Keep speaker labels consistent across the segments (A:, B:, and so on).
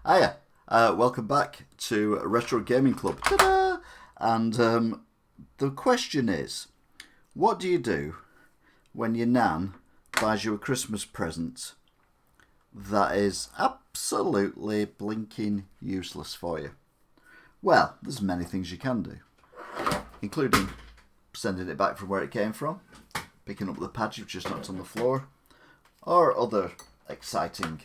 A: Hiya, welcome back to Retrogaming Club. Ta-da! And the question is, what do you do when your nan buys you a Christmas present that is absolutely blinking useless for you? Well, there's many things you can do, including sending it back from where it came from, picking up the pad you've just knocked on the floor, or other exciting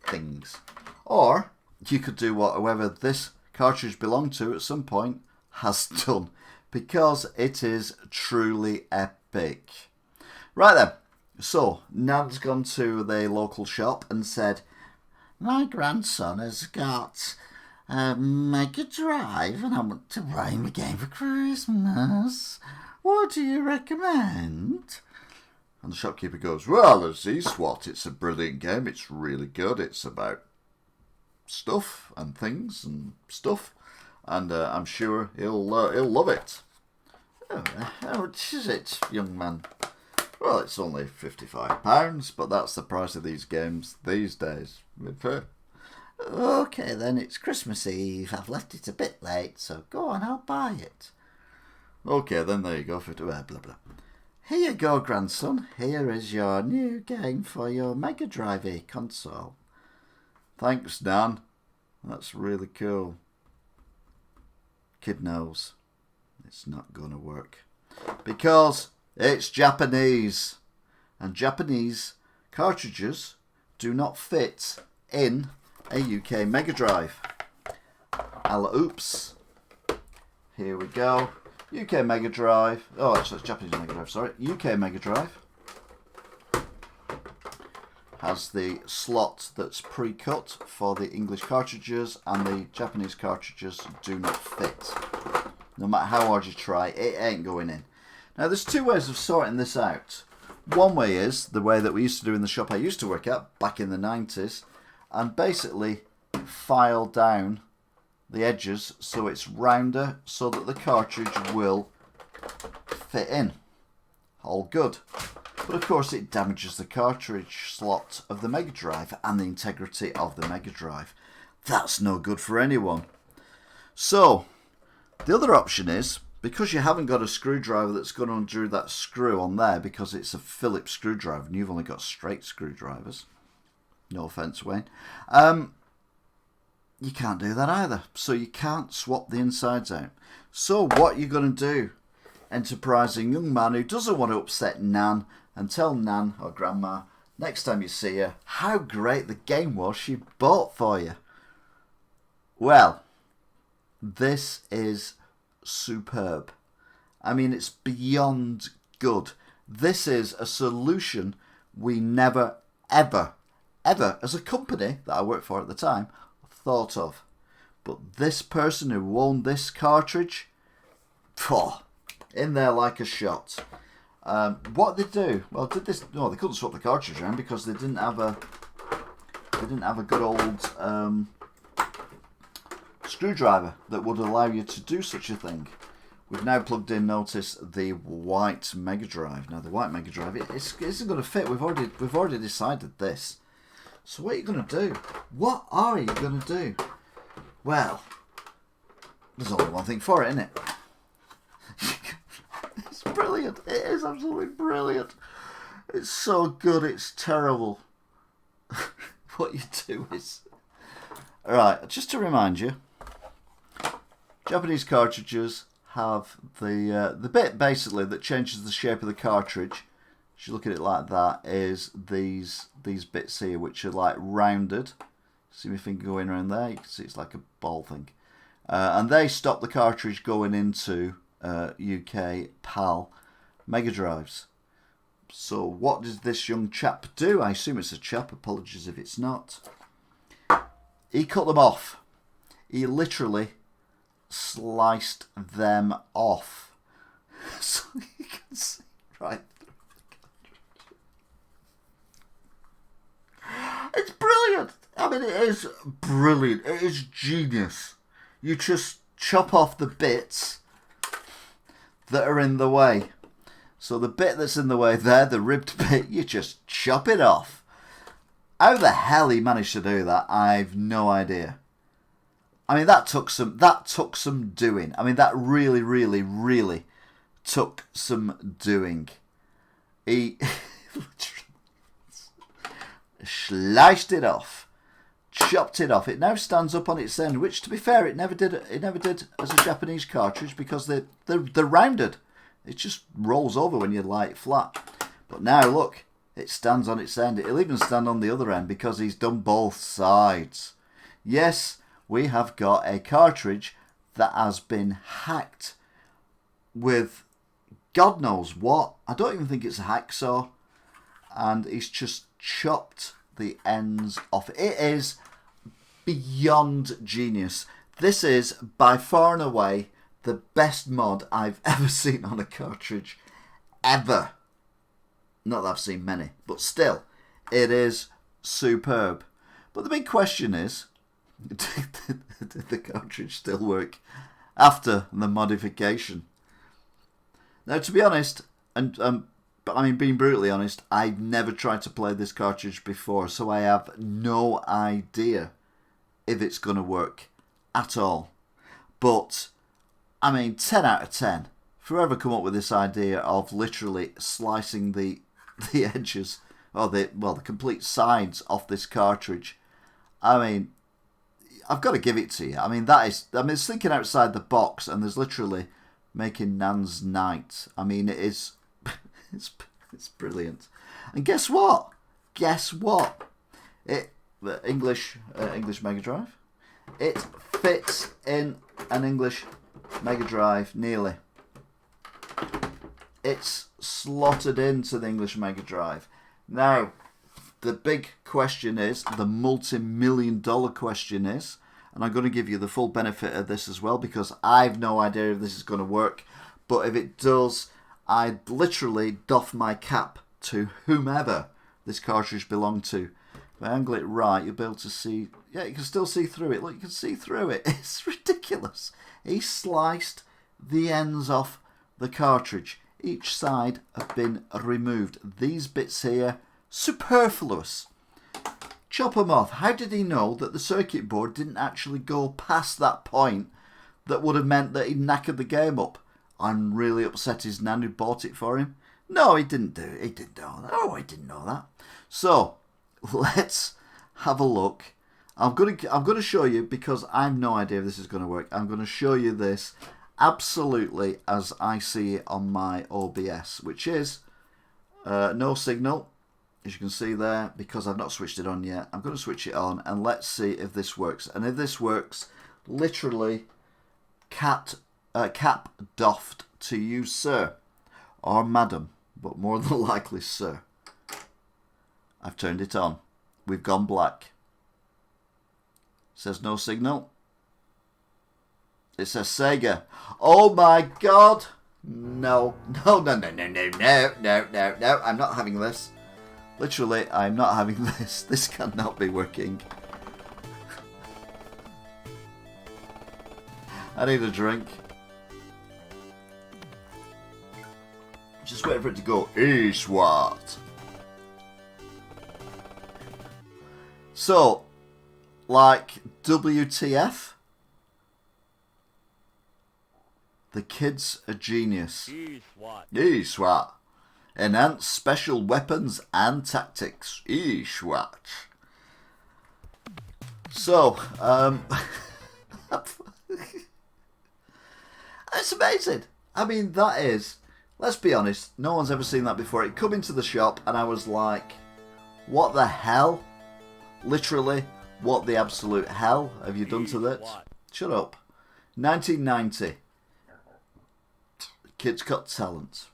A: things. Or you could do what whoever this cartridge belonged to at some point has done, because it is truly epic. Right then, so Nan's gone to the local shop and said, my grandson has got a Mega Drive and I want to buy him a game for Christmas. What do you recommend? And the shopkeeper goes, well, as he's what, it's a brilliant game, it's really good, it's about stuff and things and stuff, and I'm sure he'll love it. Oh, how much is it, young man? Well, it's only £55, but that's the price of these games these days. Okay then, it's Christmas Eve, I've left it a bit late, so go on, I'll buy it. Okay then, there you go, blah blah blah. Here you go, grandson. Here is your new game for your Mega Drive console. Thanks, Nan. That's really cool. Kid knows it's not going to work because it's Japanese, and Japanese cartridges do not fit in a UK Mega Drive. Oops. Here we go. UK Mega Drive. Oh, actually, it's Japanese Mega Drive, sorry. UK Mega Drive has the slot that's pre-cut for the English cartridges, and the Japanese cartridges do not fit. No matter how hard you try, it ain't going in. Now, there's two ways of sorting this out. One way is the way that we used to do in the shop I used to work at back in the 90s, and basically file down the edges so it's rounder so that the cartridge will fit in. All good. But of course it damages the cartridge slot of the Mega Drive and the integrity of the Mega Drive. That's no good for anyone. So the other option is, because you haven't got a screwdriver that's going to undo that screw on there, because it's a Phillips screwdriver and you've only got straight screwdrivers. No offence, Wayne. You can't do that either. So you can't swap the insides out. So what are you going to do? Enterprising young man who doesn't want to upset Nan and tell Nan or Grandma next time you see her how great the game was she bought for you. Well, this is superb. I mean, it's beyond good. This is a solution we never, ever, as a company that I worked for at the time, thought of. But this person who owned this cartridge, in there like a shot. What did they do? Well, did this? No, they couldn't swap the cartridge around because they didn't have a good old screwdriver that would allow you to do such a thing. We've now plugged in, notice, the white Mega Drive. Now the white Mega Drive, it isn't going to fit. We've already decided this. So what are you going to do? What are you going to do? Well, there's only one thing for it, isn't it? It's brilliant. It is absolutely brilliant. It's so good, it's terrible. What you do is... Alright, just to remind you, Japanese cartridges have the bit basically that changes the shape of the cartridge. If you look at it like that, is these bits here, which are like rounded. See my finger going around there? You can see it's like a ball thing. And they stop the cartridge going into UK PAL Mega Drives. So what does this young chap do? I assume it's a chap, apologies if it's not. He cut them off. He literally sliced them off. So you can see right. It's brilliant. I mean, it is brilliant. It is genius. You just chop off the bits that are in the way. So the bit that's in the way there, the ribbed bit, you just chop it off. How the hell he managed to do that, I've no idea. I mean, that took some doing. I mean, that really, really, really took some doing. He sliced it off, chopped it off. It now stands up on its end, which, to be fair, it never did as a Japanese cartridge because they're rounded. It just rolls over when you lie it flat. But now, look, it stands on its end. It'll even stand on the other end because he's done both sides. Yes, we have got a cartridge that has been hacked with God knows what. I don't even think it's a hacksaw. And he's just chopped the ends off. It is beyond genius. This is by far and away the best mod I've ever seen on a cartridge. Ever. Not that I've seen many, but still, it is superb. But the big question is, did the cartridge still work after the modification? Now, to be honest, and I mean, being brutally honest, I've never tried to play this cartridge before, so I have no idea if it's going to work at all. But, I mean, 10 out of 10. If whoever come up with this idea of literally slicing the edges, or the complete sides off this cartridge, I mean, I've got to give it to you. I mean, it's thinking outside the box, and there's literally making Nan's night. I mean, it is, it's brilliant. And guess what? English Mega Drive. It fits in an English Mega Drive nearly. It's slotted into the English Mega Drive. Now, the big question is, the multi-million-dollar question is, and I'm going to give you the full benefit of this as well because I've no idea if this is going to work, but if it does, I'd literally doff my cap to whomever this cartridge belonged to. If I angle it right, you'll be able to see, yeah, you can still see through it. Look, you can see through it. It's ridiculous. He sliced the ends off the cartridge. Each side have been removed. These bits here, superfluous. Chop them off. How did he know that the circuit board didn't actually go past that point that would have meant that he'd knackered the game up? I'm really upset his nan who bought it for him. No, he didn't do it. He didn't know that. Oh, I didn't know that. So, let's have a look. I'm gonna show you, because I have no idea if this is going to work. I'm going to show you this absolutely as I see it on my OBS, which is no signal, as you can see there, because I've not switched it on yet. I'm going to switch it on and let's see if this works. And if this works, literally cap doffed to you, sir, or madam, but more than likely sir. I've turned it on. We've gone black. It says no signal. It says Sega. Oh my God. No. No. I'm not having this. Literally, I'm not having this. This cannot be working. I need a drink. Just waiting for it to go. SWAT. So, like, WTF? The kid's a genius. SWAT. Enhanced special weapons and tactics. SWAT. So, it's amazing. I mean, that is, let's be honest, no one's ever seen that before. It come into the shop and I was like, what the hell? Literally, what the absolute hell have you done to this? Shut up. 1990. Kid's got talent.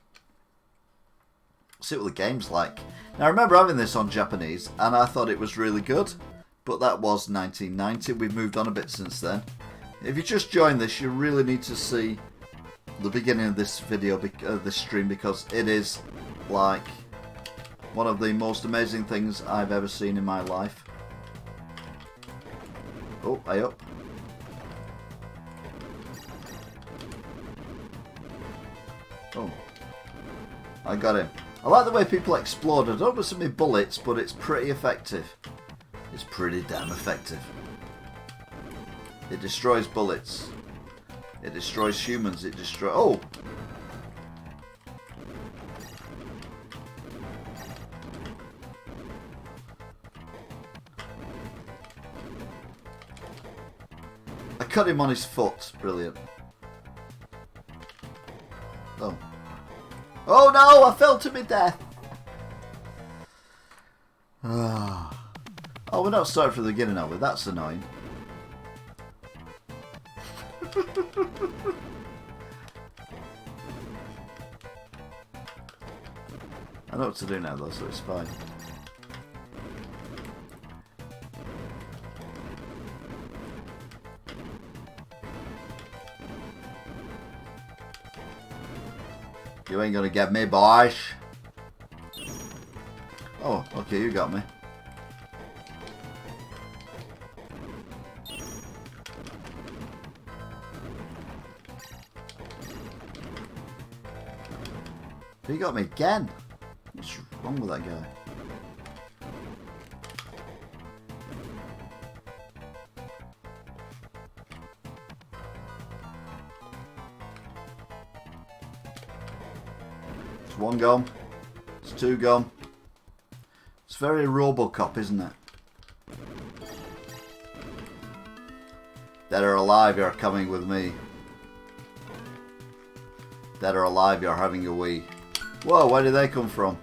A: See what the game's like. Now I remember having this on Japanese and I thought it was really good, but that was 1990. We've moved on a bit since then. If you just joined this, you really need to see the beginning of this video, this stream, because it is like one of the most amazing things I've ever seen in my life. Oh, I up. Oh, I got him. I like the way people explode. I don't know some bullets, but it's pretty effective. It's pretty damn effective. It destroys bullets. It destroys humans. It destroys... Oh! I cut him on his foot. Brilliant. Oh. Oh no! I fell to my death! Oh, we're not starting from the beginning, are we? That's annoying. I know what to do now though, so it's fine. You ain't gonna get me, boys. Oh, okay, you got me. He got me again. What's wrong with that guy? It's one gone. It's two gone. It's very Robocop, isn't it? Dead or alive, you're coming with me. Dead or alive, you're having a wee. Whoa, where did they come from?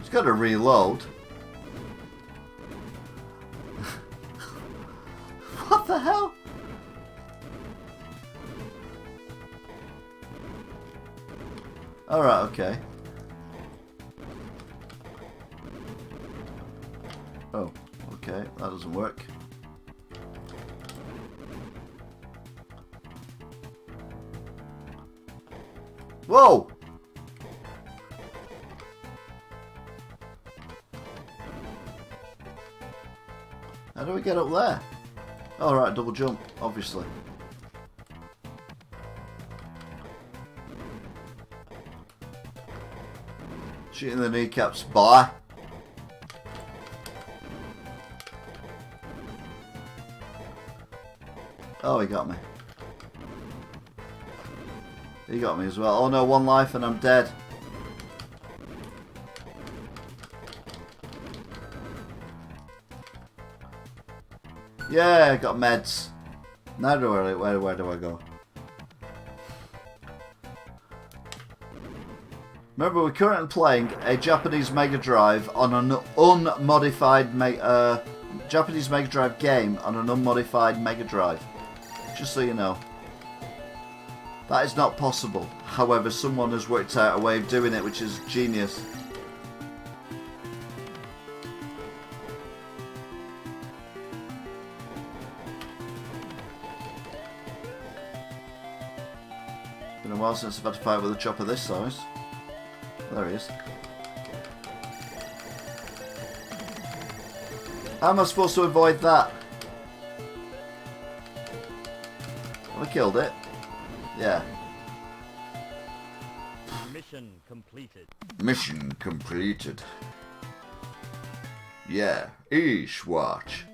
A: It's got to reload. What the hell? Alright, okay. Oh, okay, that doesn't work. Whoa! How do we get up there? Oh, right, double jump, obviously. Shooting the kneecaps, boy. Oh, he got me. He got me as well. Oh no, one life and I'm dead. Yeah, I got meds. Now where do I go? Remember, we're currently playing a Japanese Mega Drive on an unmodified Japanese Mega Drive game on an unmodified Mega Drive. Just so you know. That is not possible. However, someone has worked out a way of doing it, which is genius. Been a while since I've had to fight with a chopper this size. There he is. How am I supposed to avoid that? Have I killed it? Yeah.
B: Mission completed.
A: Mission completed. Yeah, East Watch.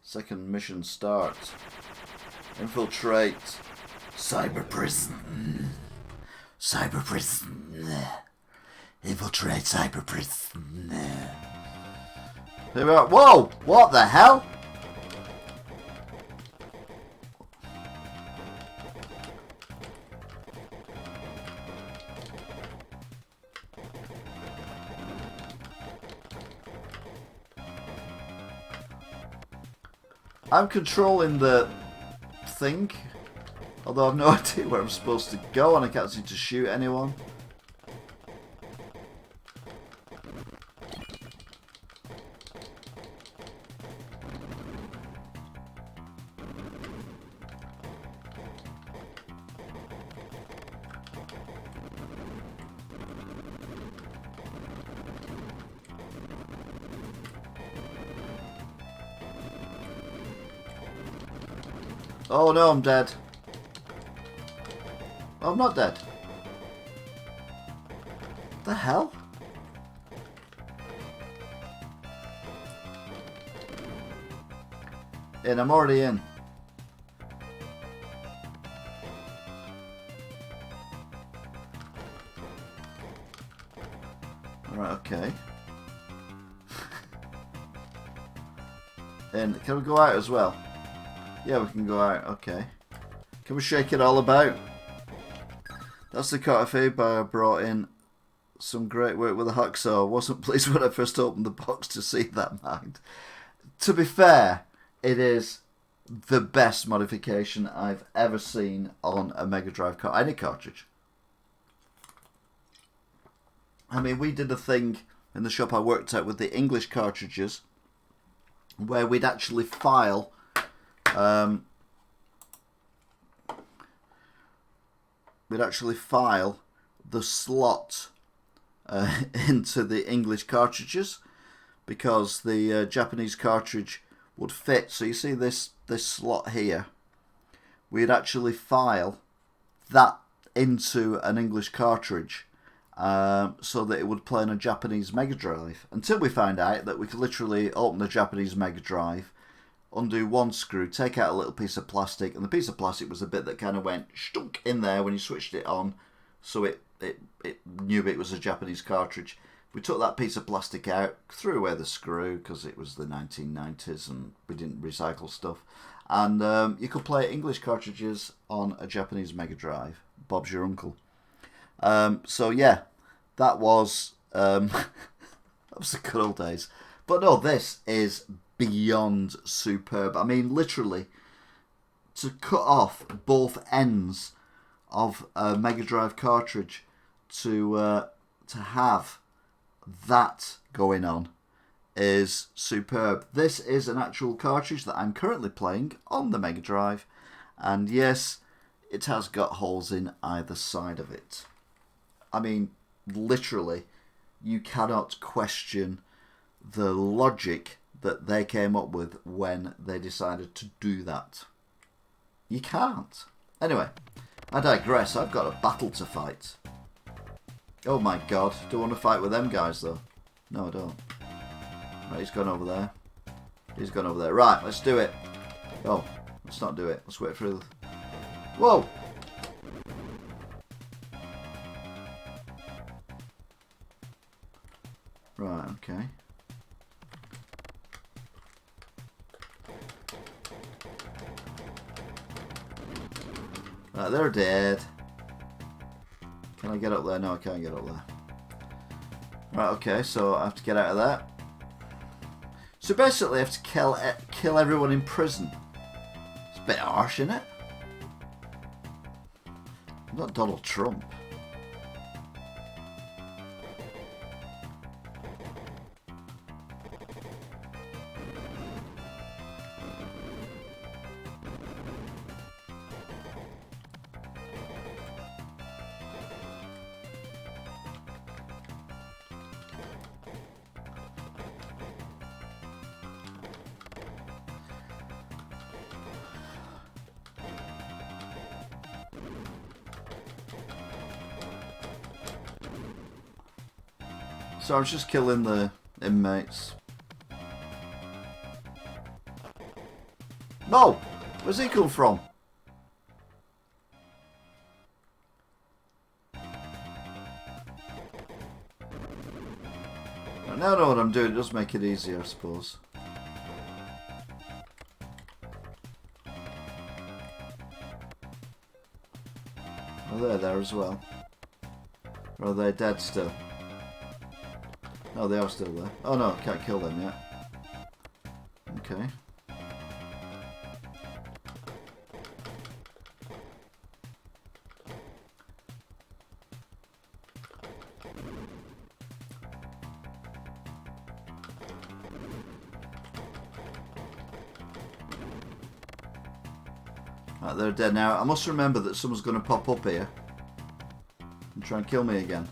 A: Second mission starts. Infiltrate cyber prison. Cyber prison. Infiltrate cyber prison. Here we are. Whoa! What the hell? I'm controlling the thing, although I've no idea where I'm supposed to go and I can't seem to shoot anyone. Oh no, I'm dead. Oh, I'm not dead. The hell? In, I'm already in. Alright, okay. In, can we go out as well? Yeah, we can go out, okay. Can we shake it all about? That's the cart of food I brought in. Some great work with the hacksaw. Wasn't pleased when I first opened the box to see that, mind. To be fair, it is the best modification I've ever seen on a Mega Drive cart, any cartridge. I mean, we did a thing in the shop I worked at with the English cartridges where we'd actually file the slot into the English cartridges because the Japanese cartridge would fit. So you see this slot here, we'd actually file that into an English cartridge so that it would play on a Japanese Mega Drive, until we found out that we could literally open the Japanese Mega Drive, undo one screw, take out a little piece of plastic, and the piece of plastic was the bit that kind of went stunk in there when you switched it on, so it knew it was a Japanese cartridge. We took that piece of plastic out, threw away the screw because it was the 1990s and we didn't recycle stuff, and you could play English cartridges on a Japanese Mega Drive. Bob's your uncle. So yeah, that was that was the good old days. But no, this is beyond superb. I mean, literally, to cut off both ends of a Mega Drive cartridge to have that going on is superb. This is an actual cartridge that I'm currently playing on the Mega Drive, and yes, it has got holes in either side of it. I mean, literally, you cannot question the logic that they came up with when they decided to do that. You can't. Anyway, I digress. I've got a battle to fight. Oh my god. Do I want to fight with them guys, though? No, I don't. Right, he's gone over there. He's gone over there. Right, let's do it. Oh, let's not do it. Let's wait for... Whoa! Right, okay. Right, they're dead. Can I get up there? No, I can't get up there. Right, okay, so I have to get out of that. So basically I have to kill everyone in prison. It's a bit harsh, isn't it? I'm not Donald Trump. So I was just killing the inmates. No! Where's he come from? Right, now I know what I'm doing. It does make it easier, I suppose. Oh, they're there as well. Or are they dead still? Oh, they are still there. Oh no, can't kill them yet. Okay. Right, they're dead now. I must remember that someone's going to pop up here and try and kill me again.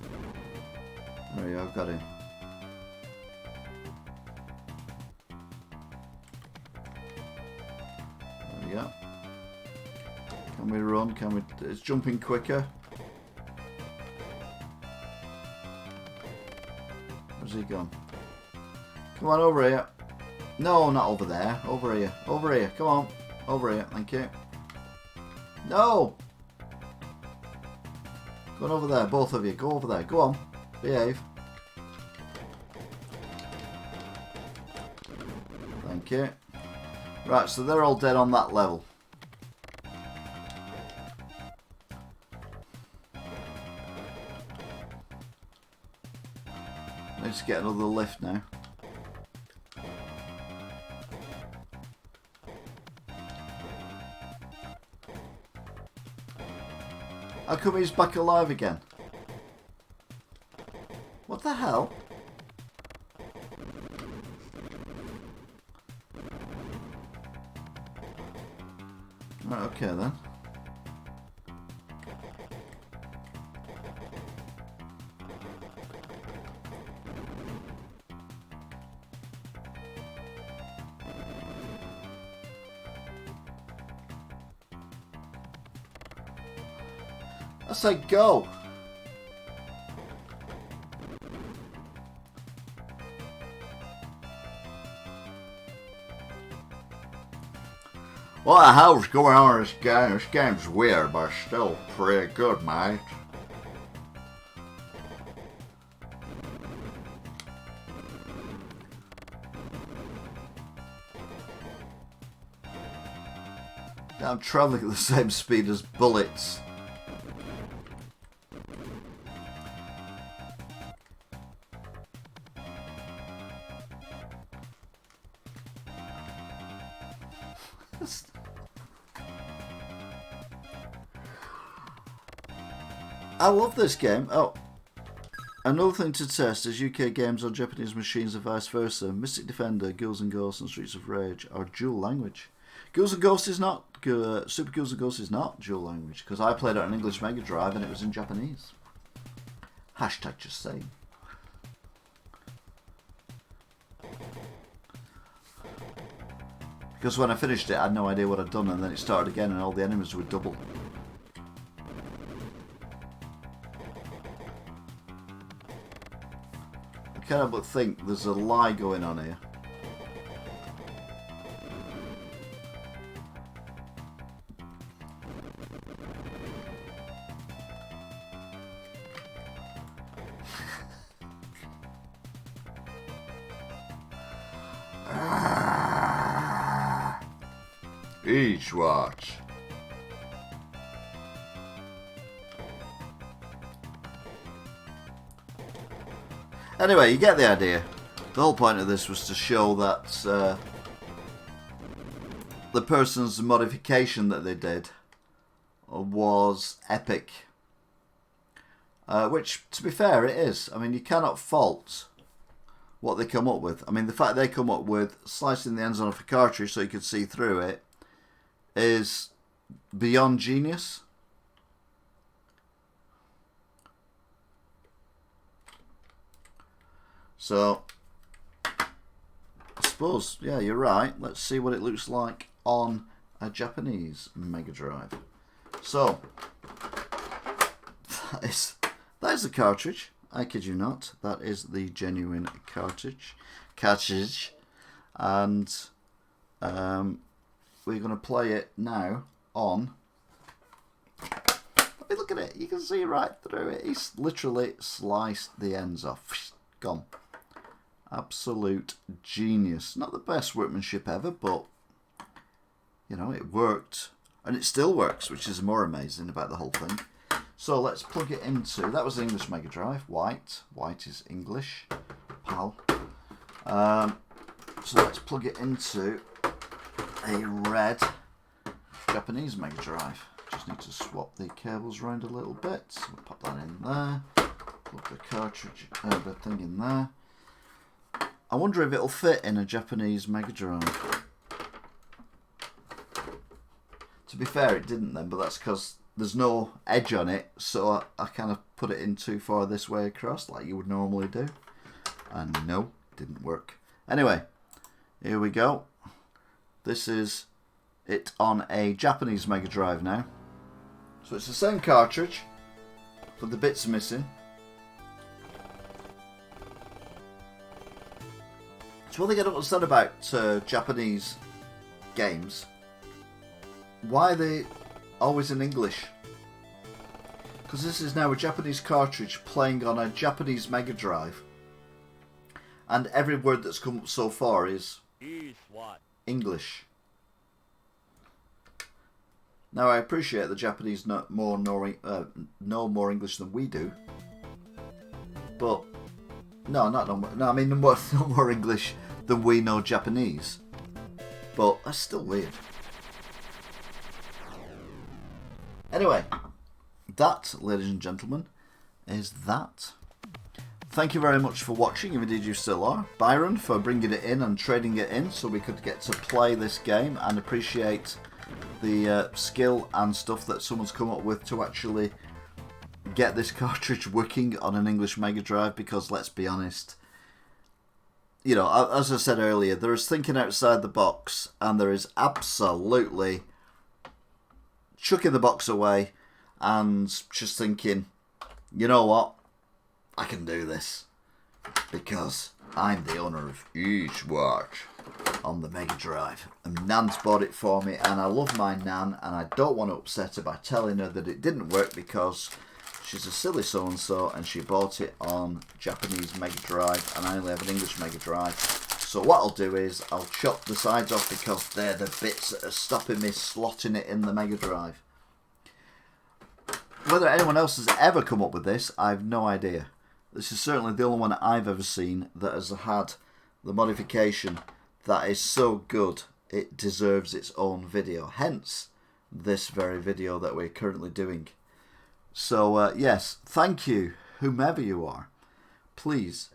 A: There you go, I've got him. There we go. Can we run? Can we? It's jumping quicker. Where's he gone? Come on, over here. No, not over there. Over here. Over here. Come on. Over here. Thank you. No! Go on over there. Both of you. Go over there. Go on. Behave. Thank you. Right, so they're all dead on that level. Need to get another lift now. How come he's back alive again? What the hell? Right, okay then. I say go. What the hell's going on in this game? This game's weird, but still pretty good, mate. I'm travelling at the same speed as bullets. I love this game. Oh, another thing to test is UK games on Japanese machines and vice versa. Mystic Defender, Ghouls and Ghosts, and Streets of Rage are dual language. Ghouls and Ghosts is not. Super Ghouls and Ghosts is not dual language because I played it on English Megadrive and it was in Japanese. Hashtag just saying. Because when I finished it, I had no idea what I'd done, and then it started again, and all the enemies were double. I cannot but think there's a lie going on here. Each watch. Anyway, you get the idea. The whole point of this was to show that the person's modification that they did was epic. Which, to be fair, it is. I mean, you cannot fault what they come up with. I mean, the fact they come up with slicing the ends off a cartridge so you could see through it is beyond genius. So, I suppose, yeah, you're right. Let's see what it looks like on a Japanese Mega Drive. So, that is the cartridge. I kid you not. That is the genuine cartridge. And we're going to play it now on. I mean, look at it. You can see right through it. He's literally sliced the ends off. Gone. Absolute genius. Not the best workmanship ever, but you know, it worked. And it still works, which is more amazing about the whole thing. So let's plug it into, that was the English Mega Drive, white. White is English, pal. So let's plug it into a red Japanese Mega Drive. Just need to swap the cables around a little bit. So we'll pop that in there. Plug the cartridge, the thing in there. I wonder if it'll fit in a Japanese Mega Drive. To be fair, it didn't then, but that's because there's no edge on it, so I kind of put it in too far this way across, like you would normally do. And no, didn't work. Anyway, here we go. This is it on a Japanese Mega Drive now. So it's the same cartridge, but the bits are missing. It's one thing I don't understand about Japanese games. Why are they always in English? Because this is now a Japanese cartridge playing on a Japanese Mega Drive. And every word that's come up so far is English. Now I appreciate the Japanese know more English than we do. But no, I mean no more English than we know Japanese. But that's still weird. Anyway, that, ladies and gentlemen, is that. Thank you very much for watching, if indeed you still are. Byron for bringing it in and trading it in so we could get to play this game and appreciate the skill and stuff that someone's come up with to actually get this cartridge working on an English Mega Drive, because let's be honest, you know, as I said earlier, there is thinking outside the box, and there is absolutely chucking the box away and just thinking, you know what, I can do this because I'm the owner of each watch on the Mega Drive, and Nan's bought it for me, and I love my Nan, and I don't want to upset her by telling her that it didn't work because she's a silly so-and-so and she bought it on Japanese Mega Drive and I only have an English Mega Drive. So what I'll do is I'll chop the sides off because they're the bits that are stopping me slotting it in the Mega Drive. Whether anyone else has ever come up with this, I have no idea. This is certainly the only one I've ever seen that has had the modification that is so good it deserves its own video. Hence, this very video that we're currently doing. So, yes, thank you, whomever you are. Please,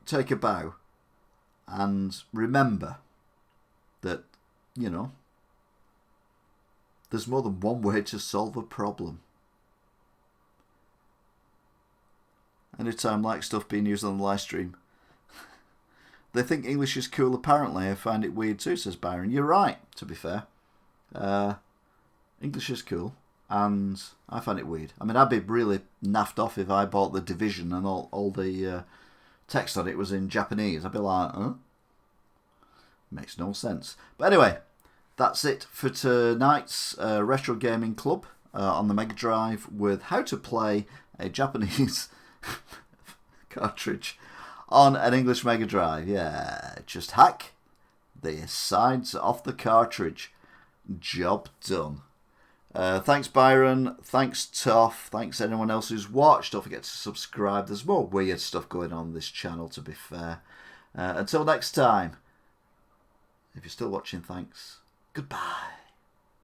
A: take a bow and remember that, you know, there's more than one way to solve a problem. Anytime like stuff being used on the live stream. They think English is cool apparently. I find it weird too, says Byron. You're right, to be fair. English is cool, and I find it weird. I mean, I'd be really naffed off if I bought the Division and all the text on it was in Japanese. I'd be like, huh? Makes no sense. But anyway, that's it for tonight's Retro Gaming Club on the Mega Drive with how to play a Japanese cartridge on an English Mega Drive. Yeah, just hack the sides off the cartridge. Job done. Thanks Byron, thanks Toff, thanks anyone else who's watched. Don't forget to subscribe. There's more weird stuff going on this channel, to be fair. Until next time, if you're still watching, thanks. Goodbye.